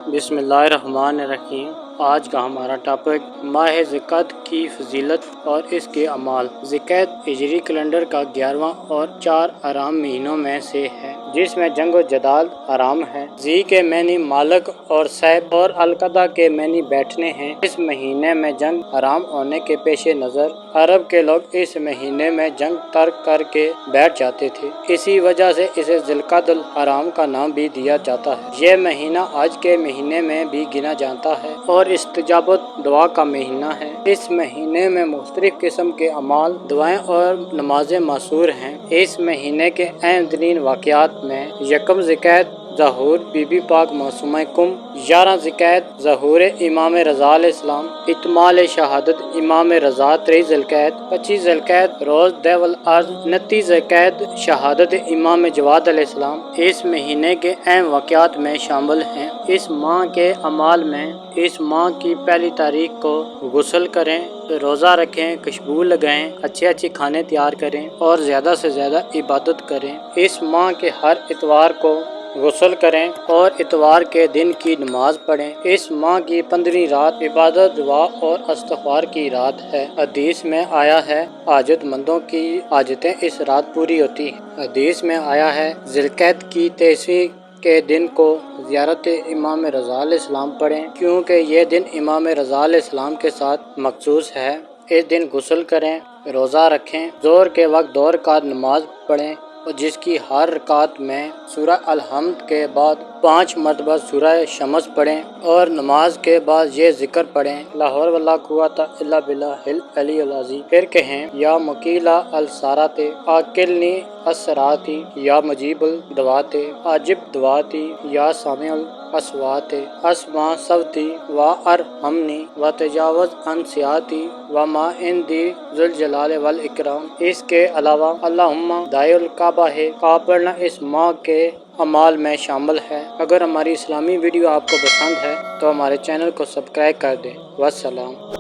बिस्मिल्लाहिर्रहमानिर्रहीम। आज का हमारा टॉपिक माह ज़िक़अत की फजीलत और इसके अमाल। ज़िक़अत हिजरी कैलेंडर का 11वां और 4 हराम महीनों में से है, जिसमें जंग व जदाल हराम है। जी के मैनी मालक और सैब और अलकदा के मैनी बैठने हैं। इस महीने में जंग हराम होने के पेश नज़र अरब के लोग इस महीने में जंग तर्क करके बैठ जाते थे। इसी वजह से इसे ज़िलक़अदुल हराम का नाम भी दिया जाता है। यह महीना आज के महीने में भी गिना जाता है और इस्तिजाबत दुआ का महीना है। इस महीने में मुख्तलिफ किस्म के अमाल, दुआएं और नमाजें मशहूर हैं। इस महीने के अहम तरीन वाक़यात में यकम ज़िक़अत ज़हूर बीबी पाक मासूमा कुम, 11 ज़िक़अत ज़हूर इमाम रज़ा अलैहिस्सलाम, इत्माल शहादत इमाम रज़ा 23 ज़िलक़अत, 25 ज़िलक़अत रोज़ देवल अर्ज़, 29 ज़िलक़अत शहादत इमाम जवाद अलैहिस्सलाम इस महीने के अहम वाक़यात में शामिल हैं। इस माह के अमाल में इस माह की पहली तारीख को गुस्ल करें, रोज़ा रखें, खुशबू लगाएं, अच्छे खाने तैयार करें और ज़्यादा से ज़्यादा इबादत करें। इस माह के हर इतवार को गुस्ल करें और इतवार के दिन की नमाज पढ़ें। इस माह की 15वीं रात इबादत, दुआ और इस्तिग़फ़ार की रात है। हदीस में आया है, हाजतमंदों की हाजतें इस रात पूरी होती हैं। हदीस में आया है, ज़िलक़अत की 23वीं के दिन को ज़ियारत इमाम रज़ा अलैहिस्सलाम पढ़ें, क्योंकि ये दिन इमाम रज़ा अलैहिस्सलाम के साथ मखसूस है। इस दिन गुस्ल करें, रोज़ा रखें, ज़ोहर के वक्त 2 रकात नमाज पढ़ें और जिसकी हर रकात में सूरह अल-हम्द के बाद 5 मरतबा सूरह शम्स पढ़ें और नमाज के बाद ये ज़िक्र पढ़ें, ला हौला वला कुव्वता इल्ला बिल्लाहिल अलीयुल अज़ीम। फिर कहें, या मुकीला अल-सराते आकिलनी अस्सराती, या मुजीबुल दवाते आजिब दवाती, या सामिउल अस्वाते अस्मा सवती व अरहमनी व तजावज़ अन सियाती व मा इंदी ज़ुल जलाल वल इकराम। इसके अलावा अल्लाहुम्मा दायुल काबा है का पढ़ना इस माह के अमाल में शामिल है। अगर हमारी इस्लामी वीडियो आपको पसंद है तो हमारे चैनल को सब्सक्राइब कर दें। वस्सलाम।